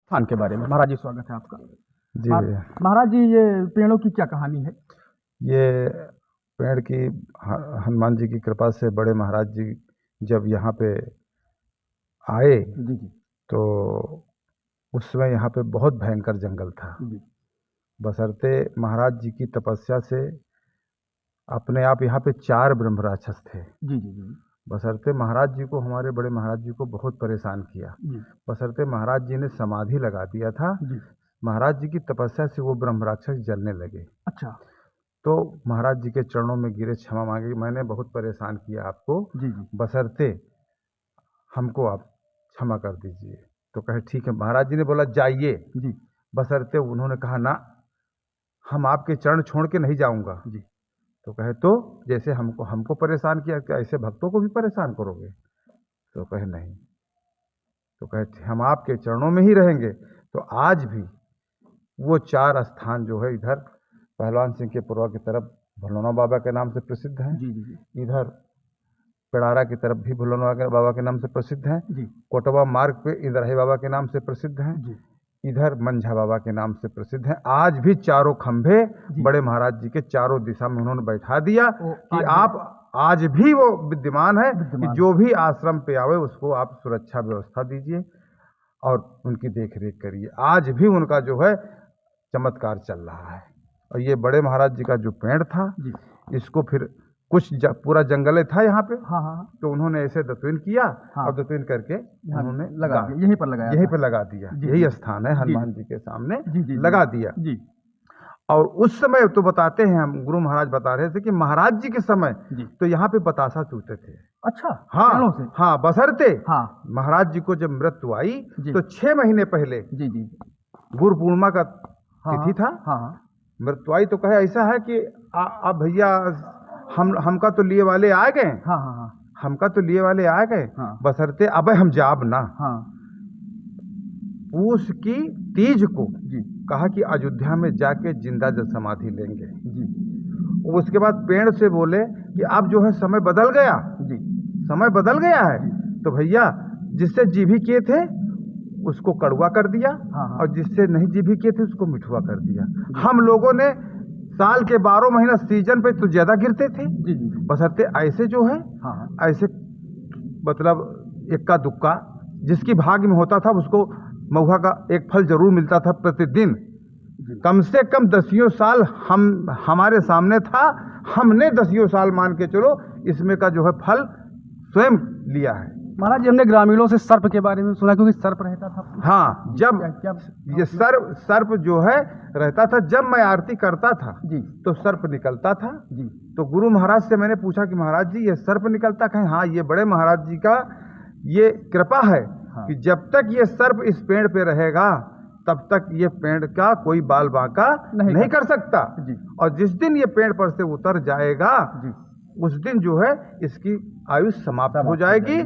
स्थान के बारे में। महाराज जी स्वागत है आपका। जी भैया। महाराज जी ये पेड़ों की क्या कहानी है? ये पेड़ की हनुमान जी की कृपा से बड़े महाराज जी जब यहाँ पे आए जी जी तो उस समय यहाँ पे बहुत भयंकर जंगल था। जी बशर्ते महाराज जी की तपस्या से अपने आप यहाँ पे 4 ब्रह्म राक्षस थे। जी जी जी बशर्ते महाराज जी को, हमारे बड़े महाराज जी को बहुत परेशान किया। जी बशर्ते महाराज जी ने समाधि लगा दिया था। जी। महाराज जी की तपस्या से वो ब्रह्म राक्षस जलने लगे। अच्छा। तो महाराज जी के चरणों में गिरे, क्षमा मांगी, मैंने बहुत परेशान किया आपको, जी जी बशर्ते हमको आप क्षमा कर दीजिए। तो कहे ठीक है। महाराज जी ने बोला जाइए, जी बशर्ते उन्होंने कहा ना, हम आपके चरण छोड़ के नहीं जाऊंगा। जी। तो कहे तो जैसे हमको परेशान किया, क्या ऐसे भक्तों को भी परेशान करोगे? तो कहे नहीं। तो कहे हम आपके चरणों में ही रहेंगे। तो आज भी वो 4 स्थान जो है, इधर पहलवान सिंह के पुरवा की तरफ भलोना बाबा के नाम से प्रसिद्ध है। जी जी इधर पेड़ारा की तरफ भी भलोना बाबा के नाम से प्रसिद्ध है। जी कोटवा मार्ग पे इंद्राही बाबा के नाम से प्रसिद्ध है। जी इधर मंझा बाबा के नाम से प्रसिद्ध है। आज भी चारों खंभे बड़े महाराज जी के चारों दिशा में उन्होंने बैठा दिया कि आप आज भी वो विद्यमान है कि जो भी आश्रम पे आवे उसको आप सुरक्षा व्यवस्था दीजिए और उनकी देख रेख करिए। आज भी उनका जो है चमत्कार चल रहा है। और ये बड़े महाराज जी का जो पेड़ था, इसको फिर कुछ पूरा जंगल था यहाँ पे। हाँ हाँ। तो उन्होंने ऐसे दत्विन किया। हाँ। और दत्विन करके उन्होंने लगा दिया, यहीं पर लगा दिया। यही स्थान है हनुमान जी के सामने। जी लगा दिया जी। और उस समय तो बताते हैं, हम गुरु महाराज बता रहे थे कि महाराज जी के समय तो यहाँ पे बतासा चूते थे। अच्छा। हाँ से? हाँ, बशर्ते हाँ। महाराज जी को जब मृत्यु आई तो 6 महीने पहले जी जी गुरु पूर्णिमा का तिथि था। हाँ। मृत्यु आई तो कहे ऐसा है कि अब भैया हमका तो लिए वाले आ गए। हाँ हाँ हाँ। हमका तो लिए वाले आ गए। हाँ। बशर्ते अब हम जाब ना। हाँ। पूस की तीज को जी कहा कि अयोध्या में जाके जिंदा जल समाधि लेंगे जी। उसके बाद पेड़ से बोले कि अब जो है समय बदल गया जी, समय बदल गया है। तो भैया जिससे जीभी किए थे उसको कड़वा कर दिया। हाँ। और जिससे नहीं जीभी किए थे उसको मिठुआ कर दिया। हम लोगों ने साल के 12 महीना सीजन पे तो ज्यादा गिरते थे जी जी। बशर्ते ऐसे जो है ऐसे मतलब इक्का दुक्का जिसकी भाग्य में होता था उसको महुआ का एक फल जरूर मिलता था प्रतिदिन। कम से कम 10 साल हमारे सामने था। हमने 10 साल मान के चलो इसमें का जो है फल स्वयं लिया है। महाराज जी हमने ग्रामीणों से सर्प के बारे में सुना, क्योंकि सर्प रहता था। हाँ, जब ये सर्प जो है रहता था, जब मैं आरती करता था जी तो सर्प निकलता था जी। तो गुरु महाराज से मैंने पूछा कि महाराज जी ये सर्प निकलता कहीं? हाँ, ये बड़े महाराज जी का ये कृपा है। हाँ। कि जब तक ये सर्प इस पेड़ पे रहेगा तब तक ये पेड़ का कोई बाल बांका नहीं कर सकता जी। और जिस दिन ये पेड़ पर से उतर जाएगा जी, उस दिन जो है इसकी आयु समाप्त हो जाएगी।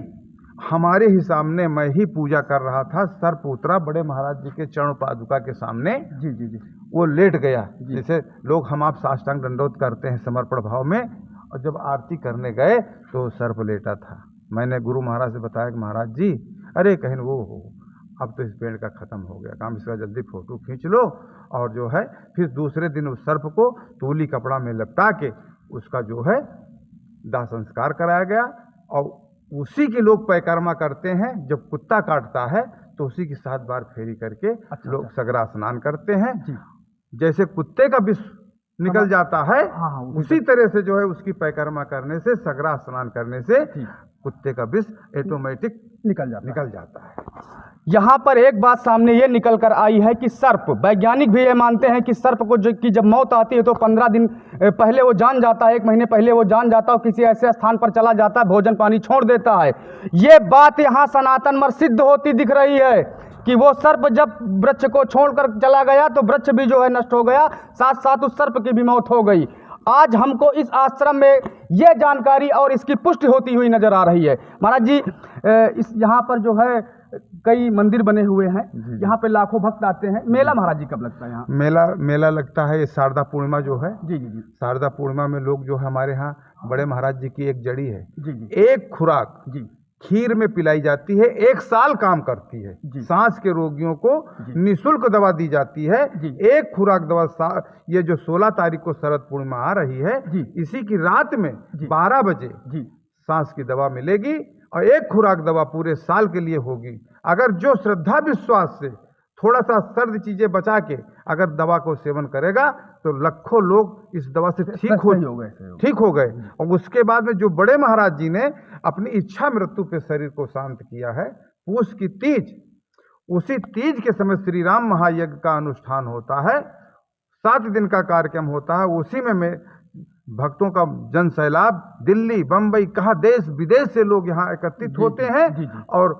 हमारे ही सामने मैं ही पूजा कर रहा था, सर्प उतरा बड़े महाराज जी के चरण पादुका के सामने जी जी जी। वो लेट गया जैसे लोग हम आप साष्टांग दंडोत करते हैं समर्पण भाव में। और जब आरती करने गए तो सर्प लेटा था। मैंने गुरु महाराज से बताया कि महाराज जी अरे कहीं वो हो, अब तो इस पेड़ का खत्म हो गया काम, इसका जल्दी फोटो खींच लो। और जो है फिर दूसरे दिन उस सर्प को तूली कपड़ा में लपटा के उसका जो है दाह संस्कार कराया गया। और उसी के लोग परिक्रमा करते हैं। जब कुत्ता काटता है तो उसी की 7 बार फेरी करके लोग सगरा स्नान करते हैं। जैसे कुत्ते का विष निकल जाता है उसी तरह से जो है उसकी परिक्रमा करने से, सगरा स्नान करने से कुत्ते का विष ऑटोमेटिक निकल जाता है। यहाँ पर एक बात सामने ये निकल कर आई है कि सर्प, वैज्ञानिक भी ये मानते हैं कि सर्प को जब मौत आती है तो 15 दिन पहले वो जान जाता है, 1 महीने पहले वो जान जाता है और किसी ऐसे स्थान पर चला जाता है, भोजन पानी छोड़ देता है। ये बात यहाँ सनातन में सिद्ध होती दिख रही है कि वो सर्प जब वृक्ष को छोड़कर चला गया तो वृक्ष भी जो है नष्ट हो गया, साथ साथ उस सर्प की भी मौत हो गई। आज हमको इस आश्रम में ये जानकारी और इसकी पुष्टि होती हुई नजर आ रही है। महाराज जी इस यहाँ पर जो है कई मंदिर बने हुए हैं, यहाँ पे लाखों भक्त आते हैं। मेला महाराज जी कब लगता है यहाँ? मेला लगता है ये शारदा पूर्णिमा जो है जी जी जी। शारदा पूर्णिमा में लोग जो है हमारे यहाँ बड़े महाराज जी की एक जड़ी है जी जी, एक खुराक जी खीर में पिलाई जाती है, 1 साल काम करती है। सांस के रोगियों को निःशुल्क दवा दी जाती है। एक खुराक दवा ये जो 16 तारीख को शरद पूर्णिमा आ रही है, इसी की रात में 12 बजे सांस की दवा मिलेगी और एक खुराक दवा पूरे साल के लिए होगी। अगर जो श्रद्धा विश्वास से थोड़ा सा सर्द चीजें बचा के अगर दवा को सेवन करेगा तो लाखों लोग इस दवा से ठीक हो गए। और उसके बाद में जो बड़े महाराज जी ने अपनी इच्छा मृत्यु पे शरीर को शांत किया है, पूस की तीज, उसी तीज के समय श्री राम महायज्ञ का अनुष्ठान होता है। 7 दिन का कार्यक्रम होता है। उसी में भक्तों का जन सैलाब, दिल्ली, बम्बई, कहाँ देश विदेश से लोग यहाँ एकत्रित होते हैं और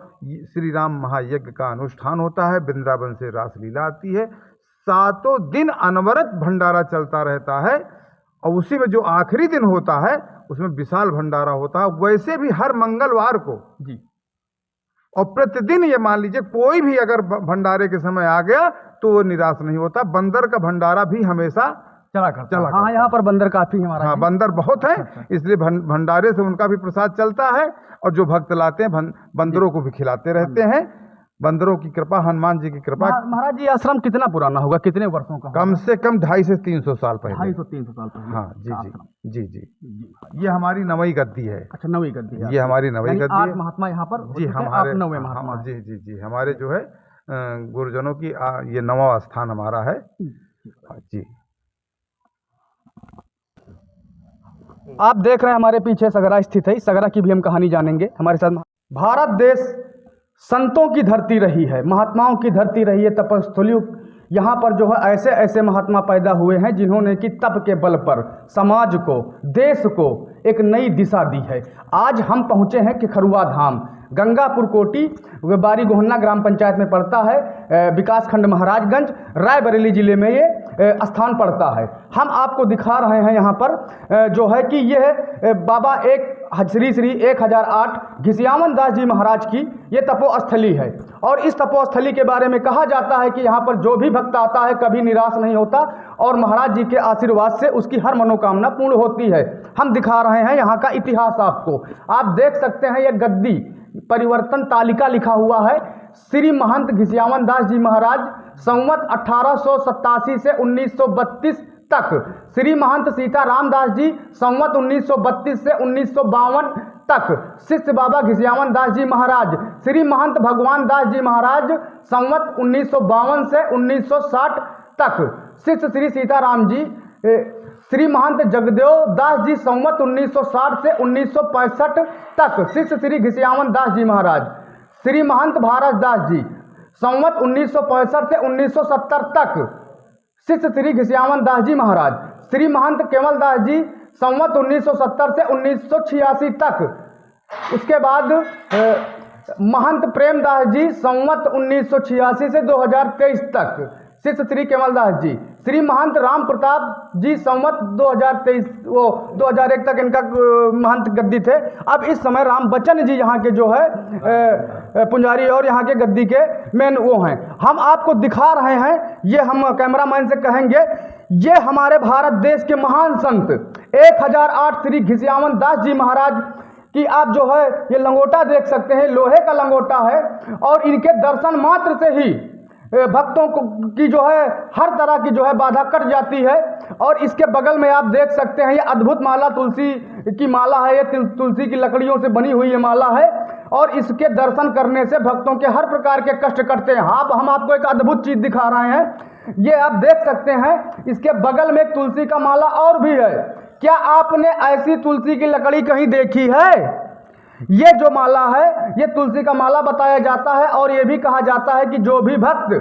श्री राम महायज्ञ का अनुष्ठान होता है। वृंदावन से रासलीला आती है। 7 दिन अनवरत भंडारा चलता रहता है और उसी में जो आखिरी दिन होता है उसमें विशाल भंडारा होता है। वैसे भी हर मंगलवार को और प्रतिदिन ये मान लीजिए कोई भी अगर भंडारे के समय आ गया तो वो निराश नहीं होता। बंदर का भंडारा भी हमेशा चला। हाँ, यहाँ पर बंदर काफी हमारा। हाँ, बंदर बहुत है, इसलिए भंडारे से उनका भी प्रसाद चलता है और जो भक्त लाते हैं बंदरों को भी खिलाते रहते हैं। बंदरों की कृपा, हनुमान जी की कृपा। महाराज जी आश्रम कितना पुराना होगा, कितने वर्षों का? कम से कम 250 से 300 साल पहले। 250-300 साल पहले। हाँ जी। ये हमारी 9वीं गद्दी है। अच्छा, 9वीं गद्दी है। ये हमारी 9वीं गद्दी है। 8 महात्मा यहाँ पर जी, हमारे 9वें महात्मा। जी हमारे जो है गुरुजनों की ये 9वां स्थान हमारा है। जी, आप देख रहे हैं हमारे पीछे सगरा स्थित है। सगरा की भी हम कहानी जानेंगे हमारे साथ। भारत देश संतों की धरती रही है, महात्माओं की धरती रही है, तपस्थलियों। यहाँ पर जो है ऐसे ऐसे महात्मा पैदा हुए हैं जिन्होंने कि तप के बल पर समाज को, देश को एक नई दिशा दी है। आज हम पहुँचे हैं खिखरुआ धाम, गंगापुर कोटी, बारी गोहन्ना ग्राम पंचायत में पड़ता है। विकास खंड महाराजगंज, रायबरेली जिले में ये स्थान पड़ता है। हम आपको दिखा रहे हैं यहाँ पर जो है कि यह बाबा श्री 1008 घिसियावन दास जी महाराज की ये तपोस्थली है। और इस तपोस्थली के बारे में कहा जाता है कि यहाँ पर जो भी भक्त आता है कभी निराश नहीं होता और महाराज जी के आशीर्वाद से उसकी हर मनोकामना पूर्ण होती है। हम दिखा रहे हैं यहाँ का इतिहास आपको। आप देख सकते हैं यह गद्दी परिवर्तन तालिका लिखा हुआ है। श्री महंत घिसियावन दास जी महाराज संवत 1887 से 1932 तक, श्री महंत सीताराम दास जी संवत 1932 से 1952 तक, शिष्य बाबा घिसियावन दास जी महाराज, श्री महंत भगवान दास जी महाराज संवत 1952 से 1960 तक, शिष्य श्री सीताराम जी, श्री महंत जगदेव दास जी संवत 1960 से 1965 तक, शिष्य श्री घिसियावन दास जी महाराज, श्री महंत भारत दास जी संवत 1965 से 1970 तक, शिष्य श्री घिसियावन दास जी महाराज, श्री महंत केवल दास जी संवत 1970 से 1986 तक। उसके बाद महंत प्रेमदास जी संवत 1986 से 2023 तक, शिष्य श्री केवल दास जी, श्री महंत राम प्रताप जी संवत 2001 तक इनका महंत गद्दी थे। अब इस समय राम बच्चन जी यहाँ के जो है पुजारी और यहाँ के गद्दी के मेन वो हैं। हम आपको दिखा रहे हैं, ये हम कैमरामैन से कहेंगे, ये हमारे भारत देश के महान संत 1008 श्री घिसियावन दास जी महाराज की आप जो है ये लंगोटा देख सकते हैं, लोहे का लंगोटा है और इनके दर्शन मात्र से ही भक्तों को की जो है हर तरह की जो है बाधा कट जाती है। और इसके बगल में आप देख सकते हैं ये अद्भुत माला तुलसी की माला है, ये तुलसी की लकड़ियों से बनी हुई ये माला है और इसके दर्शन करने से भक्तों के हर प्रकार के कष्ट कटते हैं। हम आपको एक अद्भुत चीज दिखा रहे हैं, ये आप देख सकते हैं, इसके बगल में एक तुलसी का माला और भी है। क्या आपने ऐसी तुलसी की लकड़ी कहीं देखी है? ये जो माला है ये तुलसी का माला बताया जाता है और ये भी कहा जाता है कि जो भी भक्त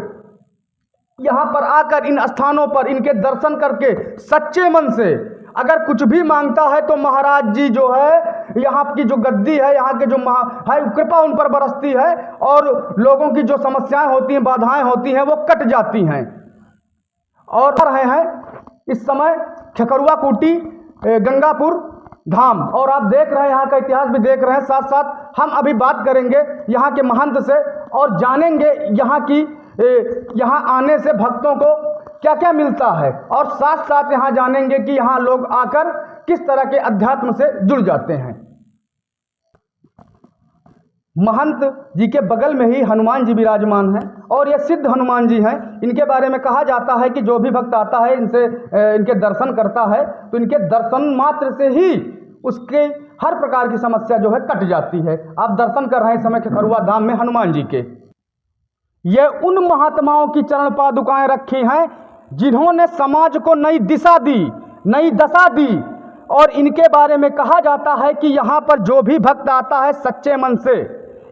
यहाँ पर आकर इन स्थानों पर इनके दर्शन करके सच्चे मन से अगर कुछ भी मांगता है तो महाराज जी जो है यहाँ की जो गद्दी है, यहाँ के जो है कृपा उन पर बरसती है और लोगों की जो समस्याएं होती हैं, बाधाएं होती हैं, वो कट जाती हैं। और रहे हैं इस समय खिखरुआ कोटी गंगापुर धाम और आप देख रहे हैं यहाँ का इतिहास भी देख रहे हैं। साथ साथ हम अभी बात करेंगे यहाँ के महंत से और जानेंगे यहाँ आने से भक्तों को क्या क्या मिलता है और साथ साथ यहाँ जानेंगे कि यहाँ लोग आकर किस तरह के अध्यात्म से जुड़ जाते हैं। महंत जी के बगल में ही हनुमान जी विराजमान हैं और ये सिद्ध हनुमान जी हैं। इनके बारे में कहा जाता है कि जो भी भक्त आता है इनसे इनके दर्शन करता है तो इनके दर्शन मात्र से ही उसके हर प्रकार की समस्या जो है कट जाती है। आप दर्शन कर रहे हैं इस समय खखरुआ धाम में हनुमान जी के। ये उन महात्माओं की चरण पादुकाएं रखी हैं जिन्होंने समाज को नई दिशा दी, नई दशा दी। और इनके बारे में कहा जाता है कि यहाँ पर जो भी भक्त आता है सच्चे मन से,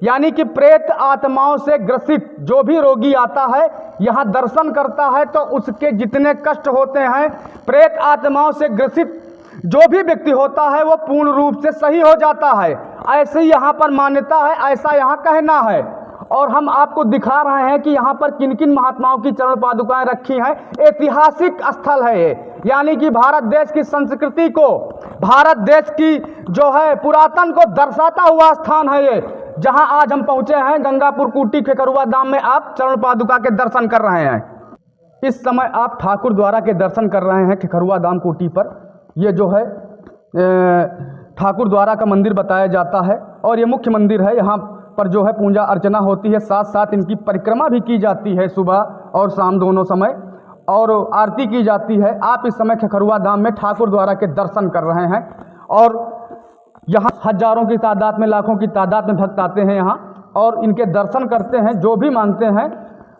यानी कि प्रेत आत्माओं से ग्रसित जो भी रोगी आता है यहाँ दर्शन करता है तो उसके जितने कष्ट होते हैं, प्रेत आत्माओं से ग्रसित जो भी व्यक्ति होता है वो पूर्ण रूप से सही हो जाता है। ऐसे ही यहाँ पर मान्यता है, ऐसा यहाँ कहना है। और हम आपको दिखा रहे हैं कि यहाँ पर किन किन महात्माओं की चरण पादुकाएं रखी हैं। ऐतिहासिक स्थल है ये, यानी कि भारत देश की संस्कृति को, भारत देश की जो है पुरातन को दर्शाता हुआ स्थान है ये, जहां आज हम पहुंचे हैं। गंगापुर कूटी खखरुआ धाम में आप चरण पादुका के दर्शन कर रहे हैं। इस समय आप ठाकुर द्वारा के दर्शन कर रहे हैं खखरुआ धाम कूटी पर। ये जो है ठाकुर द्वारा का मंदिर बताया जाता है और ये मुख्य मंदिर है। यहाँ पर जो है पूजा अर्चना होती है, साथ साथ इनकी परिक्रमा भी की जाती है सुबह और शाम दोनों समय, और आरती की जाती है। आप इस समय खखरुआ धाम में ठाकुर द्वारा के दर्शन कर रहे हैं और यहाँ हजारों की तादाद में, लाखों की तादाद में भक्त आते हैं यहाँ और इनके दर्शन करते हैं। जो भी मांगते हैं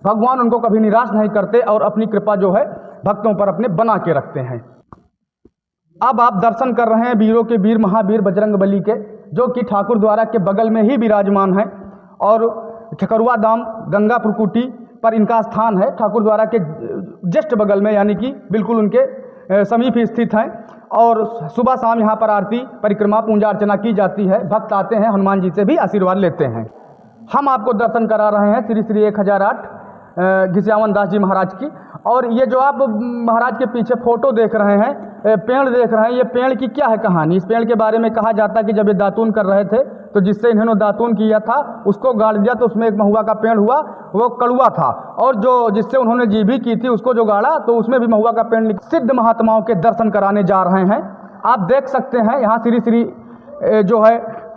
भगवान उनको कभी निराश नहीं करते और अपनी कृपा जो है भक्तों पर अपने बना के रखते हैं। अब आप दर्शन कर रहे हैं वीरों के वीर महावीर बजरंगबली के, जो कि ठाकुर द्वारा के बगल में ही विराजमान है और खखरुआ धाम गंगापुर कूटी पर इनका स्थान है। ठाकुर द्वारा के जस्ट बगल में, यानी कि बिल्कुल उनके समीप ही स्थित हैं और सुबह शाम यहाँ पर आरती परिक्रमा पूजा अर्चना की जाती है। भक्त आते हैं, हनुमान जी से भी आशीर्वाद लेते हैं। हम आपको दर्शन करा रहे हैं श्री श्री 1008 घिसियावन दास जी महाराज की। और ये जो आप महाराज के पीछे फोटो देख रहे हैं, पेड़ देख रहे हैं, ये पेड़ की क्या है कहानी? इस पेड़ के बारे में कहा जाता है कि जब ये दातून कर रहे थे तो जिससे इन्होंने दातून किया था उसको गाड़ दिया तो उसमें एक महुआ का पेड़ हुआ, वो कड़वा था, और जो जिससे उन्होंने जीभी की थी उसको जो गाड़ा तो उसमें भी महुआ का पेड़। सिद्ध महात्माओं के दर्शन कराने जा रहे हैं। आप देख सकते हैं यहाँ श्री श्री जो है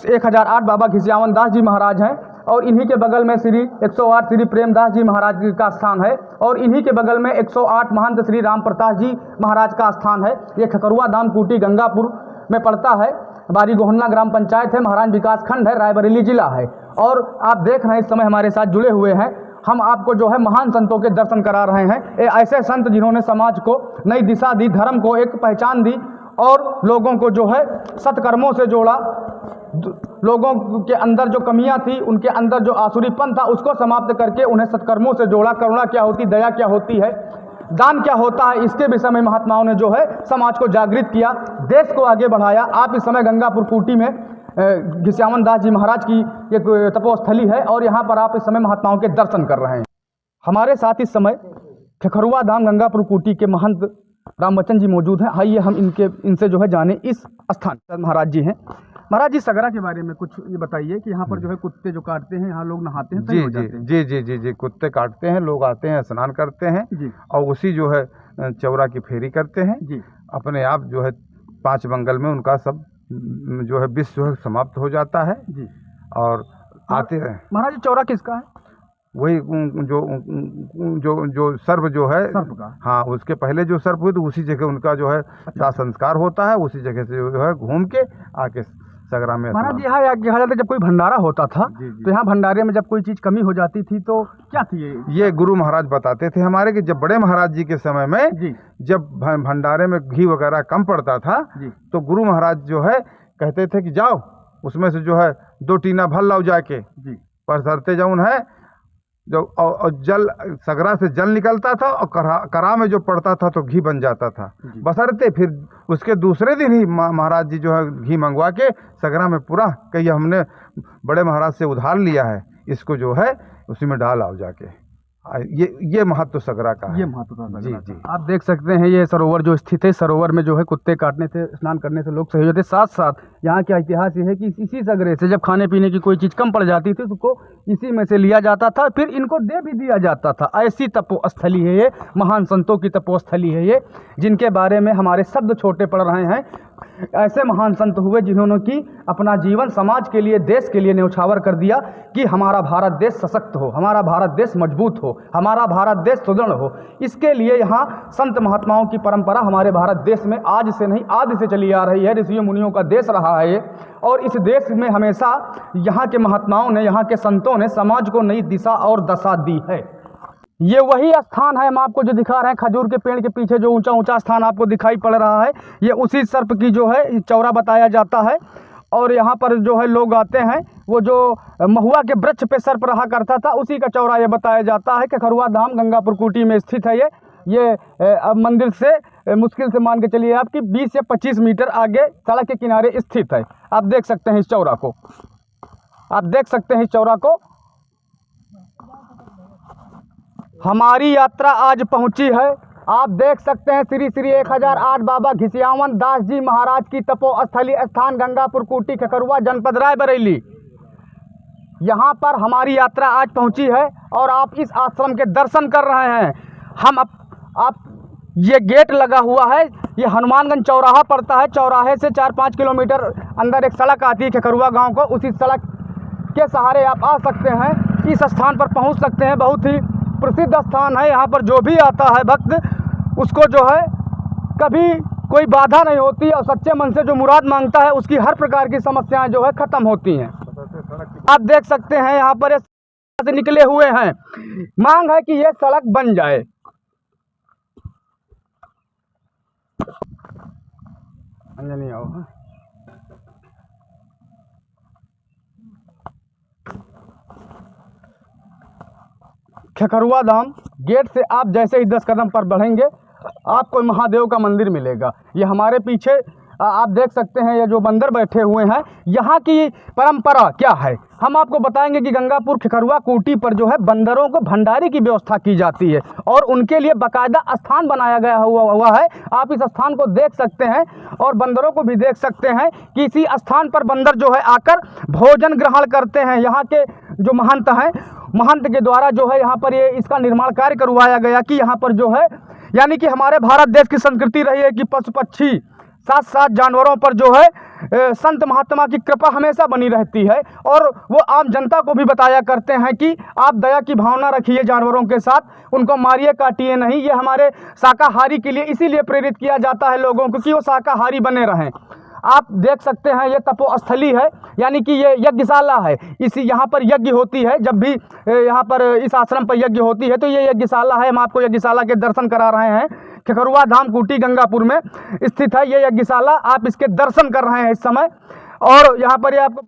1008 बाबा घिसियावन दास जी महाराज हैं और इन्हीं के बगल में श्री 108 श्री प्रेमदास जी महाराज का स्थान है और इन्हीं के बगल में 108 महंत श्री राम प्रताप जी महाराज का स्थान है। ये खखरुआ धाम कूटी गंगापुर में पड़ता है। बारी गोहन्ना ग्राम पंचायत है, महाराज विकास खंड है, रायबरेली जिला है। और आप देख रहे हैं इस समय हमारे साथ जुड़े हुए हैं, हम आपको जो है महान संतों के दर्शन करा रहे हैं। ऐसे संत जिन्होंने समाज को नई दिशा दी, धर्म को एक पहचान दी और लोगों को जो है सत्कर्मों से जोड़ा। लोगों के अंदर जो कमियां थी, उनके अंदर जो आसुरीपन था, उसको समाप्त करके उन्हें सत्कर्मों से जोड़ा। करुणा क्या होती, दया क्या होती है, दान क्या होता है, इसके विषय में महात्माओं ने जो है समाज को जागृत किया, देश को आगे बढ़ाया। आप इस समय गंगापुर कूटी में घिसियावन दास जी महाराज की एक तपोस्थली है और यहाँ पर आप इस समय महात्माओं के दर्शन कर रहे हैं। हमारे साथ इस समय खखरुआ धाम गंगापुर कूटी के महंत रामवचन जी मौजूद हैं। आइए हम इनसे जो है जाने इस स्थान पर। महाराज जी हैं। महाराज जी, सगरा के बारे में कुछ ये बताइए कि यहाँ पर जो है कुत्ते जो काटते हैं, यहाँ लोग नहाते हैं, जी, कुत्ते काटते हैं, लोग आते हैं, स्नान करते हैं जी, और उसी जो है चौरा की फेरी करते हैं जी। अपने आप जो है 5 मंगल में उनका सब जो है विष जो है समाप्त हो जाता है जी। और आते हैं। महाराज जी, चौरा किसका है? वही जो सर्प जो है, सर्प का, हाँ, उसके पहले जो सर्प हुए तो उसी जगह उनका जो है दाह संस्कार होता है। उसी जगह से जो है घूम के आके सगरा में। महाराज जी, यहाँ कहा जाता है जब कोई भंडारा होता था तो यहाँ भंडारे में जब कोई चीज कमी हो जाती थी तो क्या थी ये गुरु महाराज बताते थे हमारे कि जब बड़े महाराज जी के समय में जी, जब भंडारे में घी वगैरह कम पड़ता था जी, तो गुरु महाराज जो है कहते थे कि जाओ उसमें से जो है 2 टीना भर लाओ जाके जी, पर सरते जाऊन है जो और जल सगरा से जल निकलता था और करा में जो पड़ता था तो घी बन जाता था। बसरते फिर उसके दूसरे दिन ही महाराज जी जो है घी मंगवा के सगरा में पूरा कही हमने बड़े महाराज से उधार लिया है, इसको जो है उसी में डाल आओ जाके। ये महत्व सगरा का है। ये महत्व जी जी। आप देख सकते हैं ये सरोवर जो स्थित है, सरोवर में जो है कुत्ते काटने से, स्नान करने से लोग सही होते। साथ साथ यहाँ का इतिहास ये है कि इसी सगरे से जब खाने पीने की कोई चीज़ कम पड़ जाती थी तो उसको इसी में से लिया जाता था, फिर इनको दे भी दिया जाता था। ऐसी तपोस्थली है ये, महान संतों की तपोस्थली है ये, जिनके बारे में हमारे शब्द छोटे पड़ रहे हैं। ऐसे महान संत हुए जिन्होंने कि अपना जीवन समाज के लिए, देश के लिए न्यौछावर कर दिया कि हमारा भारत देश सशक्त हो, हमारा भारत देश मजबूत हो, हमारा भारत देश सुदृढ़ हो। इसके लिए यहाँ संत महात्माओं की परंपरा हमारे भारत देश में आज से नहीं, आदि से चली आ रही है। ऋषियों मुनियों का देश रहा है ये, और इस देश में हमेशा यहाँ के महात्माओं ने, यहाँ के संतों ने समाज को नई दिशा और दशा दी है। ये वही स्थान है हम आपको जो दिखा रहे हैं, खजूर के पेड़ के पीछे जो ऊंचा ऊंचा स्थान आपको दिखाई पड़ रहा है, ये उसी सर्प की जो है चौरा बताया जाता है। और यहाँ पर जो है लोग आते हैं, वो जो महुआ के वृक्ष पे सर्प रहा करता था, उसी का चौरा ये बताया जाता है। खखरुआ धाम गंगापुर कुटी में स्थित है ये अब मंदिर से मुश्किल से मान के चलिए आपकी 20 या 25 मीटर आगे सड़क के किनारे स्थित है। आप देख सकते हैं इस चौरा को, आप देख सकते हैं इस चौरा को। हमारी यात्रा आज पहुंची है, आप देख सकते हैं श्री श्री 1008 बाबा घिसियावन दास जी महाराज की तपोस्थली स्थान गंगापुर कुटी खखरुआ जनपद रायबरेली। यहाँ पर हमारी यात्रा आज पहुंची है और आप इस आश्रम के दर्शन कर रहे हैं। हम आप ये गेट लगा हुआ है, ये हनुमानगंज चौराहा पड़ता है। चौराहे से 4-5 किलोमीटर अंदर एक सड़क आती है खखरुआ गाँव को, उसी सड़क के सहारे आप आ सकते हैं, इस स्थान पर पहुँच सकते हैं। बहुत ही प्रसिद्ध स्थान है, यहाँ पर जो भी आता है भक्त उसको जो है कभी कोई बाधा नहीं होती और सच्चे मन से जो मुराद मांगता है उसकी हर प्रकार की समस्याएं जो है खत्म होती हैं। आप देख सकते हैं यहाँ पर से निकले हुए हैं, मांग है कि ये सड़क बन जाए। अंजनी आओ। खखरुआ धाम गेट से आप जैसे ही 10 कदम पर बढ़ेंगे आपको महादेव का मंदिर मिलेगा। ये हमारे पीछे आप देख सकते हैं, ये जो बंदर बैठे हुए हैं, यहाँ की परंपरा क्या है हम आपको बताएंगे कि गंगापुर खखरुआ कुटी पर जो है बंदरों को भंडारे की व्यवस्था की जाती है और उनके लिए बाकायदा स्थान बनाया गया हुआ है। आप इस स्थान को देख सकते हैं और बंदरों को भी देख सकते हैं कि इसी स्थान पर बंदर जो है आकर भोजन ग्रहण करते हैं। यहाँ के जो महंत हैं, महंत के द्वारा जो है यहाँ पर ये इसका निर्माण कार्य करवाया गया कि यहाँ पर जो है, यानी कि हमारे भारत देश की संस्कृति रही है कि पशु पक्षी साथ साथ जानवरों पर जो है संत महात्मा की कृपा हमेशा बनी रहती है। और वो आम जनता को भी बताया करते हैं कि आप दया की भावना रखिए जानवरों के साथ, उनको मारिए काटिए नहीं। ये हमारे शाकाहारी के लिए इसीलिए प्रेरित किया जाता है लोगों को कि वो शाकाहारी बने रहें। आप देख सकते हैं ये तपोस्थली है, यानी कि ये यज्ञशाला है। इसी यहाँ पर यज्ञ होती है, जब भी यहाँ पर इस आश्रम पर यज्ञ होती है तो ये यज्ञशाला है। हम आपको यज्ञशाला के दर्शन करा रहे हैं। खखरुआ धाम कुटी गंगापुर में स्थित है ये यज्ञशाला, आप इसके दर्शन कर रहे हैं इस समय। और यहाँ पर ये आपको